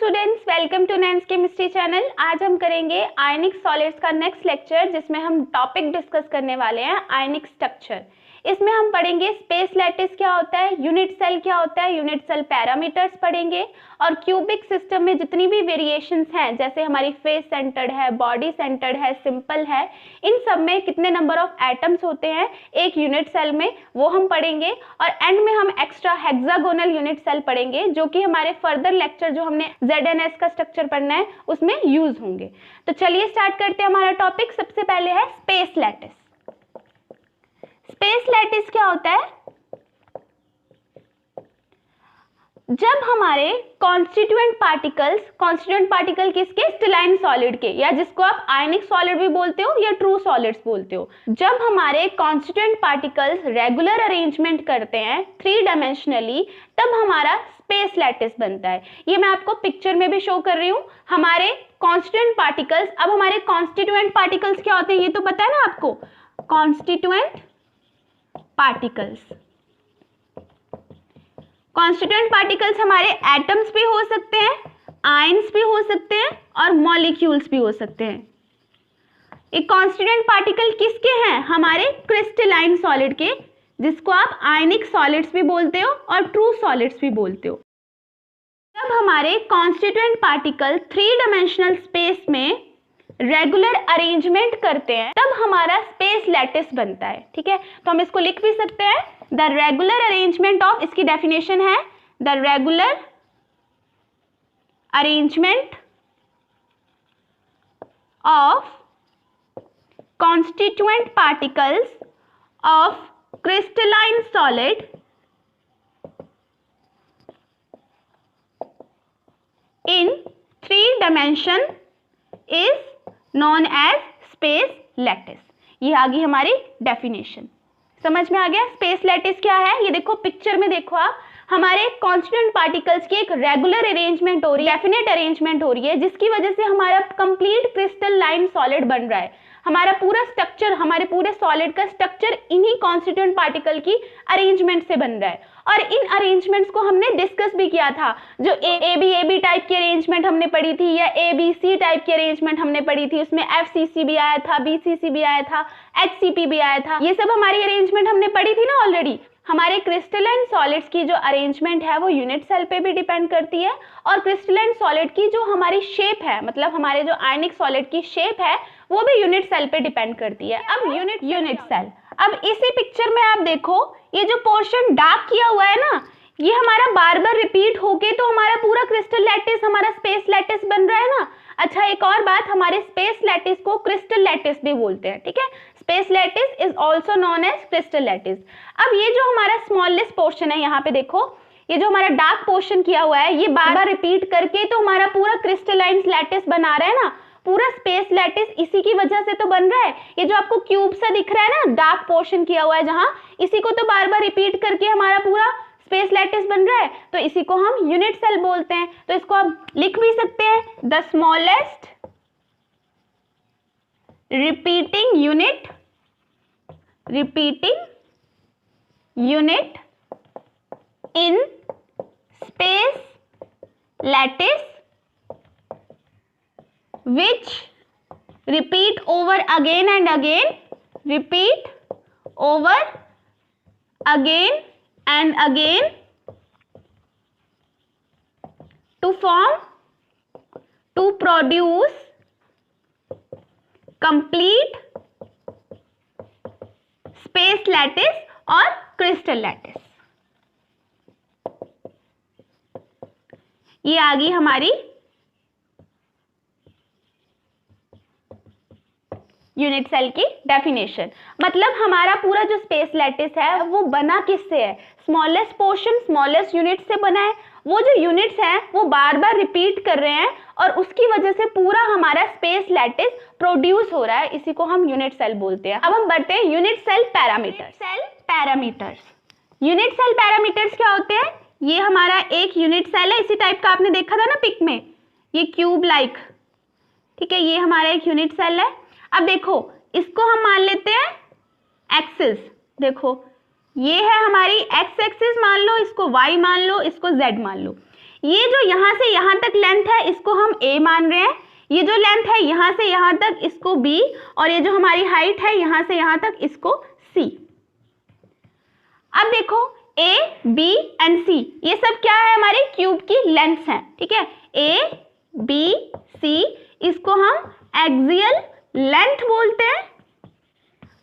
Students, welcome to नैन्स chemistry channel. आज हम करेंगे आयनिक सॉलिड्स का नेक्स्ट लेक्चर, जिसमें हम टॉपिक डिस्कस करने वाले हैं आयनिक स्ट्रक्चर। इसमें हम पढ़ेंगे स्पेस लैटिस क्या होता है, यूनिट सेल क्या होता है, यूनिट सेल पैरामीटर्स पढ़ेंगे और क्यूबिक सिस्टम में जितनी भी वेरिएशंस हैं, जैसे हमारी फेस सेंटर्ड है, बॉडी सेंटर्ड है, सिंपल है, इन सब में कितने नंबर ऑफ एटम्स होते हैं एक यूनिट सेल में, वो हम पढ़ेंगे। और एंड में हम एक्स्ट्रा हेक्सागोनल यूनिट सेल पढ़ेंगे, जो कि हमारे फर्दर लेक्चर जो हमने ZNS का स्ट्रक्चर पढ़ना है उसमें यूज होंगे। तो चलिए स्टार्ट करते हैं हमारा टॉपिक। सबसे पहले है स्पेस लैटिस। स्पेस लैटिस क्या होता है? जब हमारे कॉन्स्टिट्यूएंट पार्टिकल किसके, क्रिस्टलाइन सॉलिड के, या जिसको आप आयनिक सॉलिड भी बोलते हो या ट्रू सॉलिड्स बोलते हो, जब हमारे कॉन्स्टिट्यूएंट पार्टिकल्स रेगुलर अरेंजमेंट करते हैं 3 डायमेंशनली, तब हमारा स्पेस लैटिस बनता है। ये मैं आपको पिक्चर में भी शो कर रही हूँ। हमारे कॉन्स्टिट्यूएंट पार्टिकल्स, अब हमारे कॉन्स्टिट्यूएंट पार्टिकल्स क्या होते हैं ये तो पता है ना आपको। कॉन्स्टिट्यूएंट पार्टिकल्स हमारे एटम्स भी हो सकते हैं, आयंस भी हो सकते हैं और मॉलिक्यूल्स भी हो सकते हैं। एक कॉन्स्टिट्यूएंट पार्टिकल किसके हैं? हमारे क्रिस्टलाइन सॉलिड के, जिसको आप आयनिक सॉलिड्स भी बोलते हो और ट्रू सॉलिड्स भी बोलते हो। जब हमारे कॉन्स्टिट्यूएंट पार्टिकल 3 डायमेंशनल स्पेस में रेगुलर अरेंजमेंट करते हैं, तब हमारा स्पेस लैटिस बनता है। ठीक है, तो हम इसको लिख भी सकते हैं, द रेगुलर अरेंजमेंट ऑफ, इसकी डेफिनेशन है the regular arrangement of constituent particles of crystalline solid in 3 dimension is known as space lattice। ये आ गई हमारी डेफिनेशन। समझ में आ गया स्पेस लैटिस क्या है? ये देखो पिक्चर में, देखो आप, हमारे कॉन्स्टिट्यूएंट पार्टिकल्स की एक रेगुलर अरेंजमेंट हो रही है, डेफिनेट अरेंजमेंट हो रही है, जिसकी वजह से हमारा कंप्लीट क्रिस्टलाइन सॉलिड बन रहा है। हमारा पूरा स्ट्रक्चर, हमारे पूरे सॉलिड का स्ट्रक्चर इन्हीं कॉन्स्टिट्यूएंट पार्टिकल की अरेंजमेंट से बन रहा है। और इन अरेंजमेंट्स को हमने डिस्कस भी किया था, जो ए बी टाइप की अरेंजमेंट हमने पढ़ी थी, या ABC टाइप की अरेंजमेंट हमने पढ़ी थी, उसमें FCC भी आया था, BCC भी आया था, HCP भी आया था। ये सब हमारी अरेंजमेंट हमने पढ़ी थी ना ऑलरेडी। हमारे क्रिस्टलाइन सॉलिड्स की जो अरेंजमेंट है वो यूनिट सेल पे भी डिपेंड करती है, और क्रिस्टलाइन सॉलिड की जो हमारी शेप है, मतलब हमारे जो आयनिक सॉलिड की शेप है, वो भी यूनिट सेल पे डिपेंड करती है। अब यूनिट सेल, अब इसी पिक्चर में आप देखो, ये जो पोर्शन डार्क किया हुआ है ना, ये हमारा बार बार रिपीट होके तो हमारा पूरा क्रिस्टल लैटिस, हमारा स्पेस लैटिस बन रहा है ना। अच्छा, एक और बात, हमारे स्पेस लैटिस को क्रिस्टल लैटिस भी बोलते हैं। ठीक है, space lattice is also known as crystal lattice. अब ये जो हमारा स्मॉलेस्ट पोर्शन है, यहाँ पे देखो, ये जो हमारा डार्क पोर्शन किया हुआ है, ये बार बार रिपीट करके तो हमारा पूरा क्रिस्टलाइन लैटिस बना रहा है ना। पूरा स्पेस लैटिस इसी की वजह से तो बन रहा है। ये जो आपको क्यूब सा दिख रहा है ना, डार्क पोर्शन किया हुआ है जहां, इसी को तो बार बार रिपीट करके हमारा पूरा स्पेस लैटिस बन रहा है, तो इसी को हम यूनिट सेल बोलते हैं। तो इसको आप लिख भी सकते हैं, the smallest repeating unit in space lattice which repeat over again and again to produce complete space lattice और crystal lattice। ये आ गई हमारी यूनिट सेल की डेफिनेशन। मतलब हमारा पूरा जो स्पेस लैटिस है वो बना किससे है? स्मॉलेस्ट पोर्शन, स्मॉलेस्ट यूनिट से बना है। वो जो यूनिट्स हैं वो बार बार रिपीट कर रहे हैं, और उसकी वजह से पूरा हमारा स्पेस लैटिस प्रोड्यूस हो रहा है। इसी को हम यूनिट सेल बोलते हैं। अब हम बढ़ते हैं unit cell parameters. Unit cell parameters क्या होते हैं? ये हमारा एक यूनिट सेल है, इसी टाइप का आपने देखा था ना पिक में, ये क्यूब लाइक। ठीक है, ये हमारा एक यूनिट सेल है। अब देखो, इसको हम मान लेते हैं एक्सिस। देखो ये है हमारी एक्स एक्सिस मान लो, इसको वाई मान लो, इसको जेड मान लो। ये जो यहाँ से यहाँ तक लेंथ है इसको हम a मान रहे हैं, ये जो लेंथ है यहाँ से यहाँ तक इसको b, और ये जो हमारी हाइट है यहाँ से यहाँ तक इसको c। अब देखो a, b एंड c ये सब क्या है, हमारे क्यूब की लेंथ्स हैं, ठीक है। a, b, c इसको हम एक्सियल लेंथ बोलते हैं।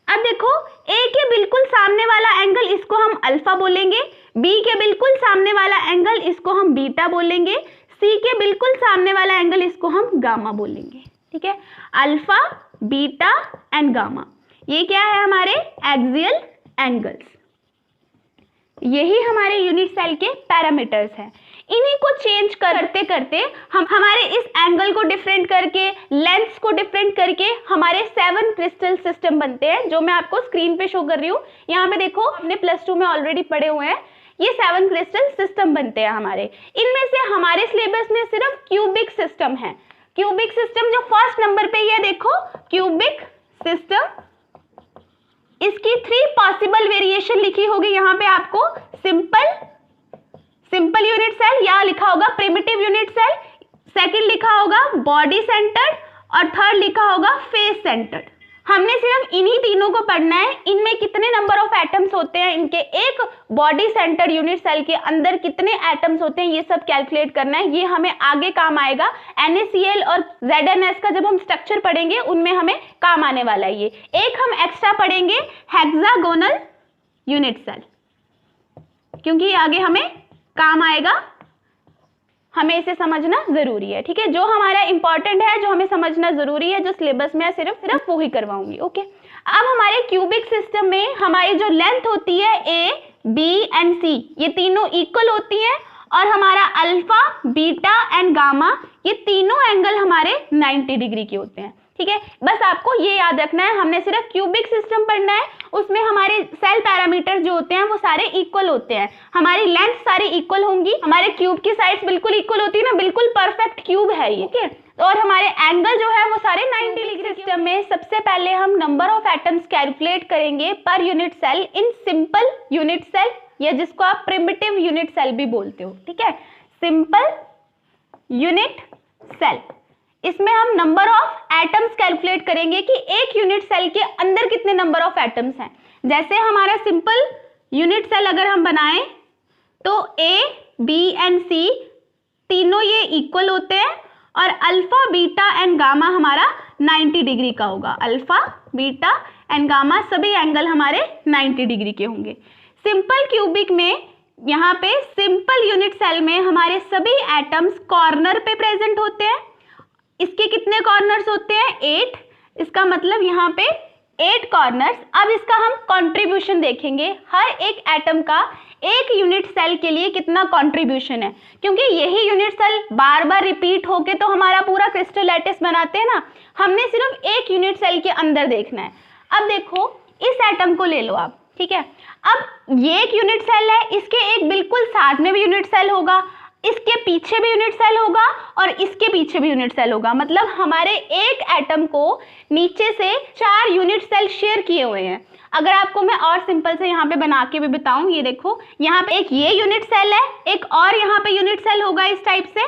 अब देखो a के बिल्कुल सामने वाला एंगल इसको हम अल्फा बोलेंगे, b के बिल्कुल सामने वाला एंगल इसको हम बीटा बोलेंगे, c के बिल्कुल सामने वाला एंगल इसको हम गामा बोलेंगे, ठीक है। अल्फा, बीटा एंड गामा ये क्या है, हमारे एक्सियल एंगल्स। यही हमारे यूनिट सेल के पैरामीटर्स हैं। इन्हीं को चेंज करते करते हम हमारे इस एंगल को डिफरेंट करके, लेंथ्स को डिफरेंट करके हमारे 7 क्रिस्टल सिस्टम बनते हैं, जो मैं आपको स्क्रीन पे शो कर रही हूँ। यहाँ पे देखो हमने +2 में ऑलरेडी पढ़े हुए हैं, ये 7 क्रिस्टल सिस्टम बनते हैं हमारे। इनमें से हमारे सिलेबस में सिर्फ क्यूबिक सिस्टम है। क्यूबिक सिस्टम जो फर्स्ट नंबर पे ये देखो क्यूबिक सिस्टम, इसकी 3 पॉसिबल वेरिएशन लिखी होगी यहाँ पे आपको, सिंपल यूनिट सेल, या लिखा होगा प्रिमिटिव यूनिट सेल, सेकंड लिखा होगा बॉडी सेंटर्ड, और थर्ड लिखा होगा फेस सेंटर्ड। हमने सिर्फ इन्हीं तीनों को पढ़ना है। इनमें कितने नंबर ऑफ एटम्स होते हैं, इनके एक बॉडी सेंटर्ड यूनिट सेल के अंदर कितने एटम्स होते हैं, ये सब कैलकुलेट करना है। ये हमें आगे काम आएगा। NaCl और ZnS का जब हम स्ट्रक्चर पढ़ेंगे उनमें हमें काम आने वाला है। ये एक हम एक्स्ट्रा पढ़ेंगे हेक्सागोनल यूनिट सेल, क्योंकि आगे हमें काम आएगा, हमें इसे समझना जरूरी है, ठीक है। जो हमारा इंपॉर्टेंट है, जो हमें समझना जरूरी है, जो सिलेबस में सिर्फ वो ही करवाऊंगी, ओके। अब हमारे क्यूबिक सिस्टम में हमारी जो लेंथ होती है a, b एंड c ये तीनों इक्वल होती हैं, और हमारा अल्फा, बीटा एंड गामा ये तीनों एंगल हमारे 90 डिग्री के होते हैं, ठीक है। बस आपको ये याद रखना है, हमने सिर्फ क्यूबिक सिस्टम पढ़ना है। उसमें हमारे सेल पैरामीटर जो होते हैं वो सारे इक्वल होते हैं, हमारी लेंथ सारी इक्वल होंगी, हमारे क्यूब की साइड्स बिल्कुल इक्वल होती है ना, बिल्कुल परफेक्ट क्यूब है ये, ठीक है। और हमारे एंगल जो है वो सारे 90 डिग्री। सिस्टम में सबसे पहले हम नंबर ऑफ एटम्स कैलकुलेट करेंगे per unit cell in simple unit cell, या जिसको आप प्रिमिटिव यूनिट सेल भी बोलते हो, ठीक है। सिंपल यूनिट सेल, इसमें हम नंबर ऑफ एटम्स कैलकुलेट करेंगे कि एक यूनिट सेल के अंदर कितने नंबर ऑफ एटम्स हैं। जैसे हमारा सिंपल यूनिट सेल अगर हम बनाएं तो A, B एंड C तीनों ये इक्वल होते हैं, और अल्फा, बीटा एंड गामा हमारा 90 डिग्री का होगा। अल्फा, बीटा एंड गामा सभी एंगल हमारे 90 डिग्री के होंगे। सिंपल क्यूबिक में यहाँ पे सिंपल यूनिट सेल में हमारे सभी एटम्स कॉर्नर पे प्रेजेंट होते हैं। इसके कितने कॉर्नर्स होते हैं, 8। इसका मतलब यहाँ पे 8 कॉर्नर्स। अब इसका हम कंट्रीब्यूशन देखेंगे, हर एक एटम का एक यूनिट सेल के लिए कितना कंट्रीब्यूशन है, क्योंकि यही यूनिट सेल बार बार रिपीट होके तो हमारा पूरा क्रिस्टल लैटिस बनाते हैं ना। हमने सिर्फ एक यूनिट सेल के अंदर देखना है। अब देखो इस एटम को ले लो आप, ठीक है। अब ये एक यूनिट सेल है, इसके एक बिल्कुल साथ में भी यूनिट सेल होगा, इसके पीछे भी यूनिट सेल होगा, और इसके पीछे भी यूनिट सेल होगा। मतलब हमारे एक एटम को नीचे से 4 यूनिट सेल शेयर किए हुए हैं। अगर आपको मैं और सिंपल से यहाँ पे बना के भी बताऊं, ये देखो यहाँ पे एक ये यूनिट सेल है, एक और यहाँ पे यूनिट सेल होगा इस टाइप से।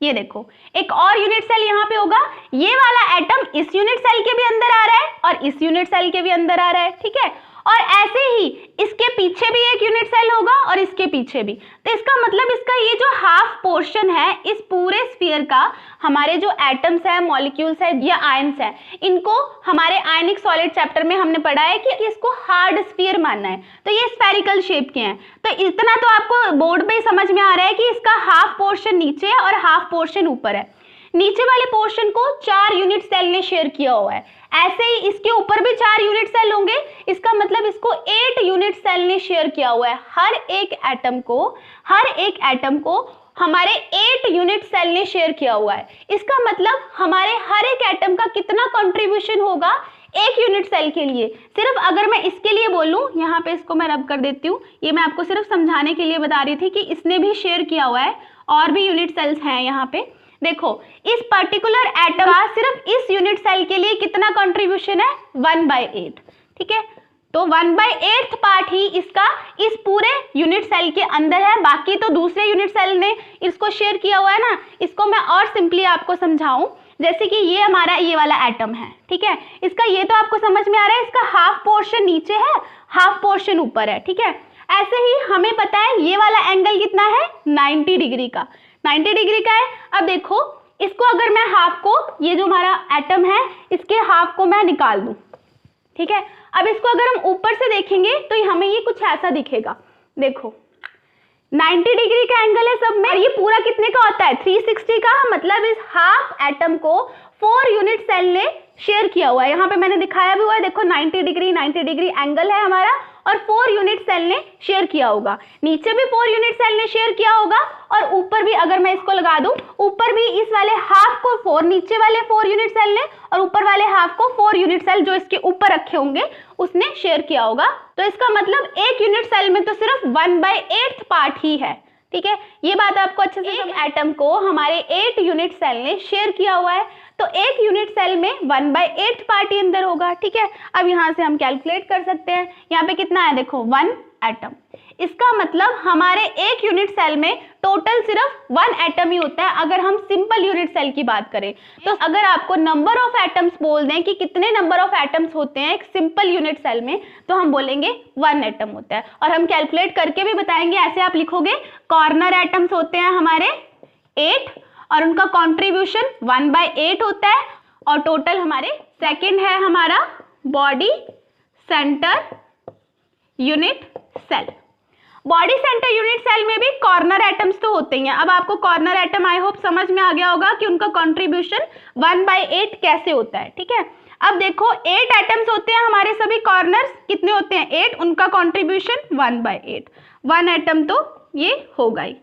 ये देखो एक और यूनिट सेल यहाँ पे होगा। ये वाला एटम इस यूनिट सेल के भी अंदर आ रहा है और इस यूनिट सेल के भी अंदर आ रहा है, ठीक है। और ऐसे ही इसके पीछे भी एक यूनिट सेल होगा और इसके पीछे भी। तो इसका मतलब इसका ये जो हाफ पोर्शन है इस पूरे स्फीयर का, हमारे जो एटम्स है, मॉलिक्यूल्स है या आयंस है, इनको हमारे आयनिक सॉलिड चैप्टर में हमने पढ़ा है कि इसको हार्ड स्फीयर मानना है। तो ये स्फेरिकल शेप के हैं। तो इतना तो आपको बोर्ड पे समझ में आ रहा है कि इसका हाफ पोर्शन नीचे है और हाफ पोर्शन ऊपर है। नीचे वाले पोर्शन को 4 यूनिट सेल ने शेयर किया हुआ है। ऐसे ही इसके ऊपर भी 4 यूनिट सेल होंगे। इसका मतलब इसको 8 यूनिट सेल ने शेयर किया हुआ है। हर एक एटम को हमारे 8 यूनिट सेल ने शेयर किया हुआ है। इसका मतलब हमारे हर एक एटम का कितना कंट्रीब्यूशन होगा एक यूनिट सेल के लिए। सिर्फ अगर मैं इसके लिए बोलूं, यहाँ पे इसको मैं रब कर देती हूँ, ये मैं आपको सिर्फ समझाने के लिए बता रही थी कि इसने भी शेयर किया हुआ है, और भी यूनिट सेल्स हैं यहाँ पे। देखो इस पर्टिकुलर एटम का सिर्फ इस यूनिट सेल के लिए कितना कंट्रीब्यूशन है, 1/8, ठीक है। तो तो 1/8 पार्ट ही इसका इस पूरे यूनिट सेल के अंदर है, बाकी तो दूसरे यूनिट सेल ने इसको शेयर किया हुआ है ना। इसको मैं और सिंपली आपको समझाऊं, जैसे कि ये हमारा ये वाला एटम है, ठीक है, इसका ये तो आपको समझ में आ रहा है, इसका हाफ पोर्शन नीचे है, हाफ पोर्शन ऊपर है, ठीक है। ऐसे ही हमें पता है ये वाला एंगल कितना है, 90 डिग्री का, 90 डिग्री का है। अब देखो इसको अगर मैं हाफ को, ये जो हमारा एटम है इसके हाफ को मैं निकाल दूं, ठीक है। अब इसको अगर हम ऊपर से देखेंगे तो हमें ये कुछ ऐसा दिखेगा, देखो 90 डिग्री का एंगल है सब में, और ये पूरा कितने का होता है, 360 का। मतलब इस हाफ एटम को 4 यूनिट सेल ने शेयर किया हुआ है, यहाँ पे मैंने दिखाया भी हुआ है, देखो 90 डिग्री एंगल है हमारा, और 4 यूनिट सेल ने शेयर किया होगा। नीचे भी 4 यूनिट सेल ने शेयर किया होगा, और ऊपर भी अगर मैं इसको लगा दूं, ऊपर भी इस वाले हाफ को 4, नीचे वाले 4 यूनिट सेल ने, और ऊपर वाले हाफ को 4 यूनिट सेल जो इसके ऊपर रखे होंगे उसने शेयर किया होगा। तो इसका मतलब एक यूनिट सेल में तो सिर्फ 1/8 पार्ट ही है, ठीक है। ये बात आपको अच्छे से, एक एटम को हमारे 8 यूनिट सेल ने शेयर किया हुआ है, तो एक यूनिट सेल में 1/8 पार्ट ही अंदर होगा, ठीक है। अब यहाँ से हम कैलकुलेट कर सकते हैं, यहाँ पे कितना है देखो 1 एटम। इसका मतलब हमारे एक यूनिट सेल में टोटल सिर्फ 1 एटम ही होता है, अगर हम सिंपल यूनिट सेल की बात करें तो। अगर आपको नंबर ऑफ एटम्स बोल दें कि कितने नंबर ऑफ एटम्स होते हैं एक सिंपल यूनिट सेल में, तो हम बोलेंगे 1 एटम होता है, और हम कैलकुलेट करके भी बताएंगे। ऐसे आप लिखोगे कॉर्नर एटम्स होते हैं हमारे 8, और उनका कॉन्ट्रीब्यूशन 1/8 होता है, और टोटल हमारे सेकंड है हमारा body centre unit cell. Body centre unit cell में भी कॉर्नर एटम्स तो होते ही हैं। अब आपको कॉर्नर एटम आई होप समझ में आ गया होगा कि उनका कॉन्ट्रीब्यूशन 1/8 कैसे होता है, ठीक है। अब देखो 8 एटम्स होते हैं हमारे, सभी कॉर्नर्स कितने होते हैं 8, उनका कॉन्ट्रीब्यूशन 1/8, 1 एटम तो ये होगा ही।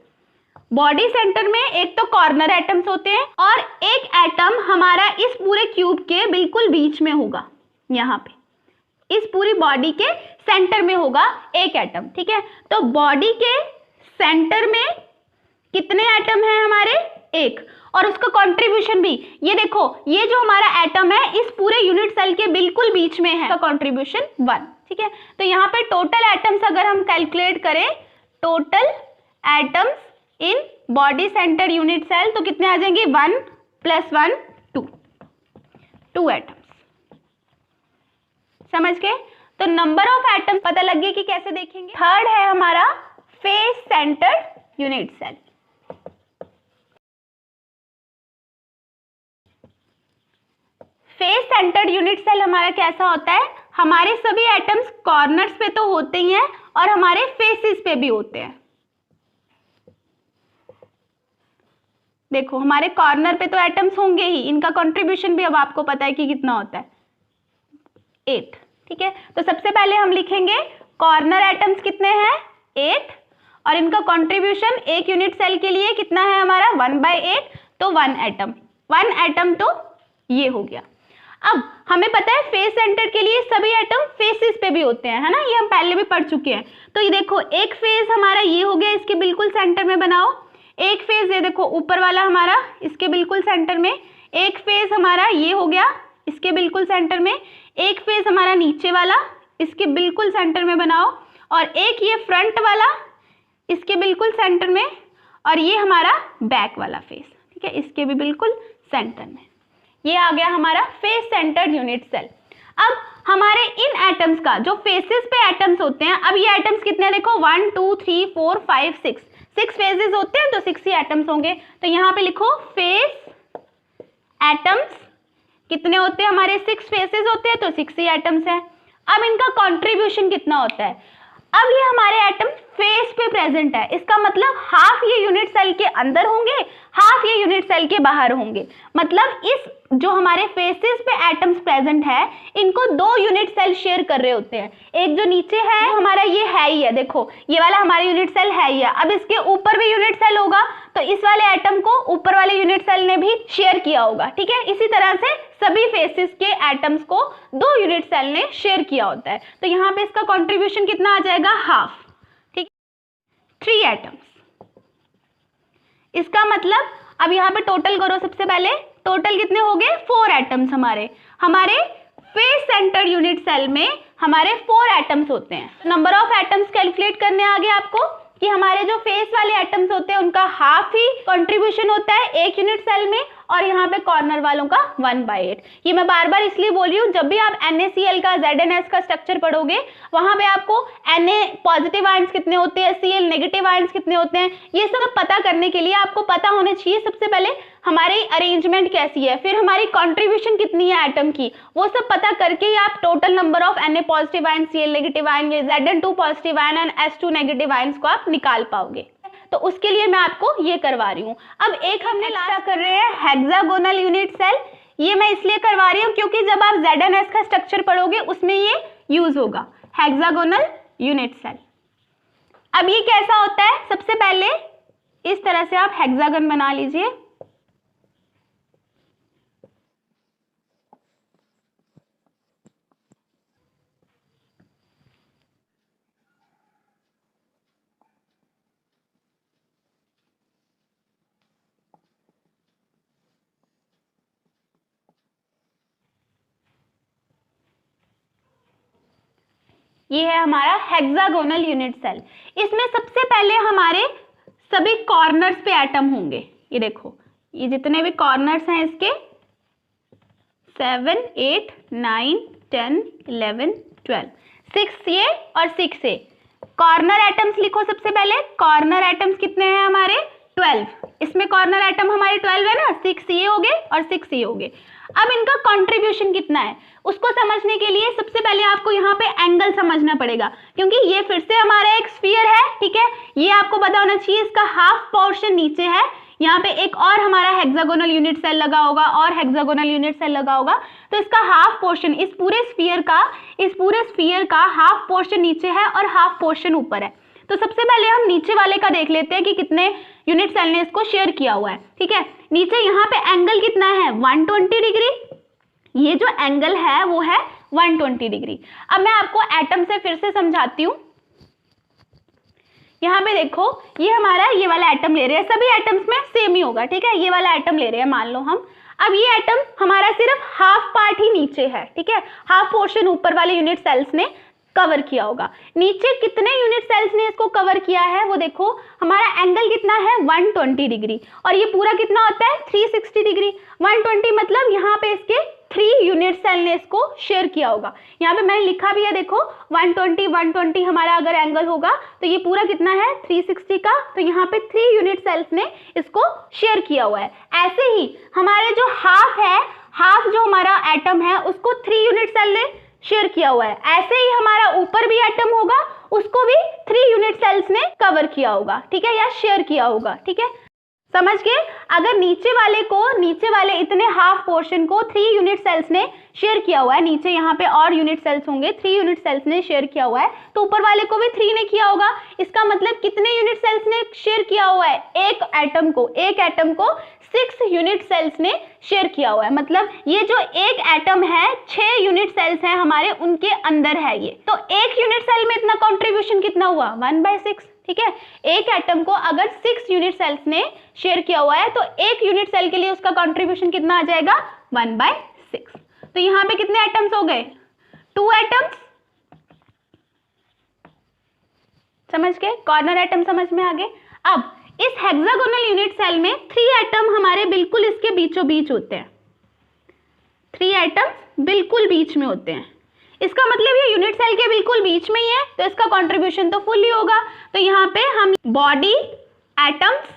बॉडी सेंटर में एक तो कॉर्नर एटम्स होते हैं, और एक एटम हमारा इस पूरे क्यूब के बिल्कुल बीच में होगा, यहाँ पे इस पूरी बॉडी के सेंटर में होगा एक एटम, ठीक है। तो बॉडी के सेंटर में कितने एटम हैं हमारे, 1, और उसका कंट्रीब्यूशन भी, ये देखो ये जो हमारा एटम है इस पूरे यूनिट सेल के बिल्कुल बीच में है, उसका कंट्रीब्यूशन 1, ठीक है। तो यहाँ पे टोटल एटम्स अगर हम कैलकुलेट करें, total atoms in body centre unit cell, तो कितने आ जाएंगे 1 + 1 2 एटम्स। समझ गए? तो नंबर ऑफ एटम्स पता लग गया कि कैसे देखेंगे। थर्ड है हमारा face centred unit cell. Face centred unit cell हमारा कैसा होता है, हमारे सभी एटम्स कॉर्नर्स पे तो होते ही हैं, और हमारे फेसेस पे भी होते हैं। देखो हमारे कॉर्नर पे तो एटम्स होंगे ही, इनका कंट्रीब्यूशन भी अब आपको पता है कि कितना होता है 8, ठीक है। तो सबसे पहले हम लिखेंगे कॉर्नर एटम्स कितने हैं 8, और इनका कंट्रीब्यूशन एक यूनिट सेल के लिए कितना है हमारा 1/8, तो 1 एटम, 1 एटम तो ये हो गया। अब हमें पता है फेस सेंटर के लिए सभी एटम फेसेस पे भी होते हैं, है ना, ये हम पहले भी पढ़ चुके हैं। तो ये देखो एक फेस हमारा ये हो गया, इसके बिल्कुल सेंटर में बनाओ। एक फेस ये देखो ऊपर वाला हमारा इसके बिल्कुल सेंटर में, एक फेस हमारा ये हो गया इसके बिल्कुल सेंटर में, एक फेस हमारा नीचे वाला इसके बिल्कुल सेंटर में बनाओ, और एक ये फ्रंट वाला इसके बिल्कुल सेंटर में, और ये हमारा बैक वाला फेस, ठीक है, इसके भी बिल्कुल सेंटर में। ये आ गया हमारा फेस सेंटर्ड यूनिट सेल। अब हमारे इन एटम्स का जो फेसेस पे एटम्स होते हैं, अब ये एटम्स कितने देखो 1 2 3 4 5 6 फेजेस होते हैं, तो 6 ही एटम्स होंगे। तो यहाँ पे लिखो फेस एटम्स कितने होते हैं हमारे 6 फेसेस होते हैं, तो 6 ही एटम्स है। अब इनका कंट्रीब्यूशन कितना होता है, अब ये हमारे एटम फेस पे प्रेजेंट है, इसका मतलब हाफ ये यूनिट सेल के अंदर होंगे, हाफ ये यूनिट सेल के बाहर होंगे। मतलब इस जो हमारे फेसेस पे एटम्स प्रेजेंट है, इनको 2 यूनिट सेल शेयर कर रहे होते हैं। एक जो नीचे है हमारा ये है ही है, देखो ये वाला हमारा यूनिट सेल है ही है। अब इसके ऊपर भी यूनिट सेल होगा, तो इस वाले एटम को ऊपर वाले यूनिट सेल ने भी शेयर किया होगा, ठीक है। इसी तरह से सभी फेसेस के एटम्स को 2 यूनिट सेल ने शेयर किया होता है। तो यहाँ पे इसका कंट्रीब्यूशन कितना आ जाएगा हाफ, ठीक, 3 एटम्स। इसका मतलब अब यहाँ पे टोटल करो, सबसे पहले टोटल कितने हो गए 4 एटम्स हमारे फेस सेंटर यूनिट सेल में हमारे 4 एटम्स होते हैं। नंबर ऑफ एटम्स कैलकुलेट करने आ गए आपको कि हमारे जो फेस वाले एटम्स होते हैं उनका हाफ ही कंट्रीब्यूशन होता है एक यूनिट सेल में, और यहाँ पे कॉर्नर वालों का 1/8। ये मैं बार बार इसलिए बोल रही हूँ, जब भी आप NaCl का ZnS का स्ट्रक्चर पढ़ोगे वहां पे आपको Na पॉजिटिव आयंस कितने होते हैं, Cl नेगेटिव आयंस कितने होते हैं, ये सब पता करने के लिए आपको पता होने चाहिए सबसे पहले हमारी अरेंजमेंट कैसी है, फिर हमारी कंट्रीब्यूशन कितनी है एटम की, वो सब पता करके ही आप total number of Na positive ion, Cl negative ion, Zn2 positive ion and S2 negative ions को आप निकाल पाओगे। तो उसके लिए मैं आपको ये करवा रही हूँ। अब एक हमने लास्ट कर रहे हैं हेक्सागोनल यूनिट सेल। ये मैं इसलिए करवा रही हूँ क्योंकि जब आप ZnS का स्ट्रक्चर पढ़ोगे उसमें ये यूज होगा, हेक्सागोनल यूनिट सेल। अब ये कैसा होता है, सबसे पहले इस तरह से आप हेक्सागन बना लीजिए। ये है हमारा हेक्सागोनल यूनिट सेल। इसमें सबसे पहले हमारे सभी कॉर्नर्स पे एटम होंगे। ये देखो, ये जितने भी कॉर्नर्स हैं इसके 7, 8, 9, 10, 11, 12, 6 ये और 6 ये। कॉर्नर एटम्स लिखो सबसे पहले। कॉर्नर एटम्स कितने हैं हमारे 12। इसमें कॉर्नर एटम हमारे 12 है ना, 6 ये हो गए और 6 ये हो गए। अब इनका कंट्रीब्यूशन कितना है उसको समझने के लिए सबसे पहले आपको यहाँ पे एंगल समझना पड़ेगा, क्योंकि ये फिर से हमारा एक स्फीयर है, ठीक है। ये आपको पता होना चाहिए, इसका हाफ पोर्शन नीचे है। यहाँ पे एक और हमारा हेक्सागोनल यूनिट सेल लगा होगा और हेक्सागोनल यूनिट सेल लगा होगा, तो इसका हाफ पोर्शन इस पूरे स्फीयर का हाफ पोर्शन नीचे है और हाफ पोर्शन ऊपर है। तो सबसे पहले हम नीचे वाले का देख लेते हैं कि कितने यूनिट सेल ने इसको शेयर किया हुआ है, ठीक है। नीचे यहाँ पे एंगल कितना है 120 डिग्री। ये जो एंगल है वो है 120 डिग्री। अब मैं आपको एटम से फिर से समझाती हूँ। यहाँ पे देखो, ये हमारा ये वाला एटम ले रहे हैं, सभी एटम्स में सेम ही होगा, ठीक है। ये वाला एटम ले रहे हैं मान लो हम। अब ये एटम हमारा सिर्फ हाफ पार्ट ही नीचे है, ठीक है। हाफ पोर्शन ऊपर वाले यूनिट सेल्स ने कवर किया होगा। नीचे कितने यूनिट सेल्स ने इसको कवर किया है वो देखो, हमारा एंगल कितना है 120 डिग्री और ये पूरा कितना होता है 360 डिग्री। 120 मतलब यहाँ पे इसके 3 यूनिट सेल ने इसको शेयर किया होगा। यहाँ पे मैंने लिखा भी है देखो, 120 हमारा अगर एंगल होगा तो ये पूरा कितना है 360 का, तो यहाँ पे 3 यूनिट सेल्स ने इसको शेयर किया हुआ है। ऐसे ही हमारे जो हाफ है, हाफ जो हमारा एटम है उसको 3 यूनिट सेल ने शेयर किया हुआ है। ऐसे ही हमारा ऊपर भी एटम होगा, उसको भी 3 यूनिट सेल्स ने कवर किया होगा, ठीक है, या शेयर किया होगा, ठीक है। समझ गए? अगर नीचे वाले इतने हाफ पोर्शन को 3 यूनिट सेल्स ने शेयर किया हुआ है, नीचे यहाँ पे और यूनिट सेल्स होंगे, 3 यूनिट सेल्स ने शेयर किया हुआ है, तो ऊपर वाले को भी 3 ने किया होगा। इसका मतलब कितने यूनिट सेल्स ने शेयर किया हुआ है, एक एटम को 6 यूनिट सेल्स ने शेयर किया हुआ है। मतलब ये जो एक एटम है 6 यूनिट सेल्स हैं हमारे, उनके अंदर है ये। तो एक यूनिट सेल में इतना कंट्रीब्यूशन कितना हुआ 1/6, ठीक है। एक एटम को अगर 6 यूनिट सेल्स ने शेयर किया हुआ है तो एक यूनिट सेल के लिए उसका कंट्रीब्यूशन कितना आ जाएगा 1/6। तो यहाँ पे कितने एटम्स हो गए 2 एटम्स। समझ गए? कॉर्नर एटम समझ में आ गए। अब इस हेक्सागोनल यूनिट सेल में 3 एटम हमारे बिल्कुल इसके बीचों बीच होते हैं। 3 एटम बिल्कुल बीच में होते हैं। इसका मतलब ये यूनिट सेल के बिल्कुल बीच में ही है, तो इसका कंट्रीब्यूशन तो फुल ही होगा। तो यहाँ पे हम बॉडी एटम्स,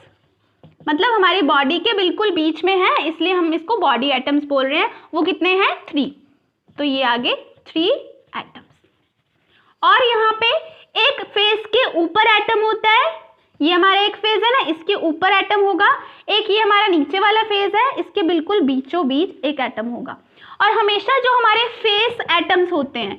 मतलब हमारी बॉडी के बिल्कुल बीच में है, इसलिए हम इसको बॉडी एटम्स बोल रहे हैं। वो कितने हैं 3, तो ये आगे 3 एटम्स। और यहाँ पे एक फेस के ऊपर एटम होता है, ये हमारा एक फेज है ना, इसके ऊपर एटम होगा। एक ये हमारा नीचे वाला फेज है, इसके बिल्कुल बीचों बीच एक एटम होगा। और हमेशा जो हमारे फेस एटम्स होते हैं,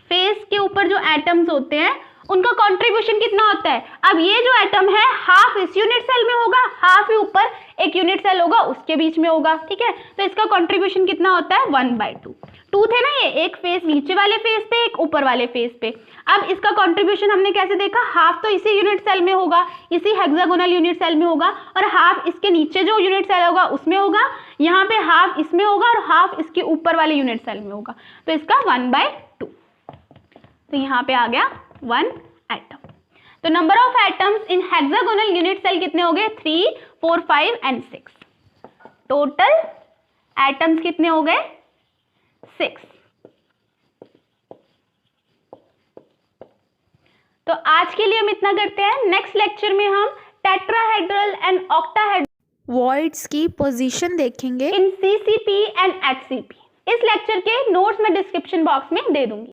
फेस के ऊपर जो एटम्स होते हैं उनका कंट्रीब्यूशन कितना होता है। अब ये जो एटम है हाफ इस यूनिट सेल में होगा, हाफ ही ऊपर एक यूनिट सेल होगा उसके बीच में होगा, ठीक है। तो इसका कंट्रीब्यूशन कितना होता है 1/2। 2 थे ना ये, एक फेस नीचे वाले फेस पे, एक ऊपर वाले फेस पे। अब इसका कंट्रीब्यूशन हमने कैसे देखा, हाफ तो इसी यूनिट सेल में होगा, इसी हेक्सागोनल यूनिट सेल में होगा, और हाफ इसके नीचे जो यूनिट सेल होगा उसमें होगा, यहाँ पे हाफ इसमें होगा और हाफ इसके ऊपर वाले यूनिट सेल में होगा। तो इसका 1/2। तो यहाँ पे आ गया 1 एटम। तो number of atoms in hexagonal unit cell कितने हो गए? 3, 4, 5 एंड 6। टोटल एटम्स कितने हो गए? 6। तो आज के लिए हम इतना करते हैं। नेक्स्ट लेक्चर में हम टेट्राहेड्रल एंड ऑक्टाहेड्रल वॉइड्स की पोजीशन देखेंगे इन CCP एंड HCP। इस लेक्चर के नोट्स मैं डिस्क्रिप्शन बॉक्स में दे दूंगी।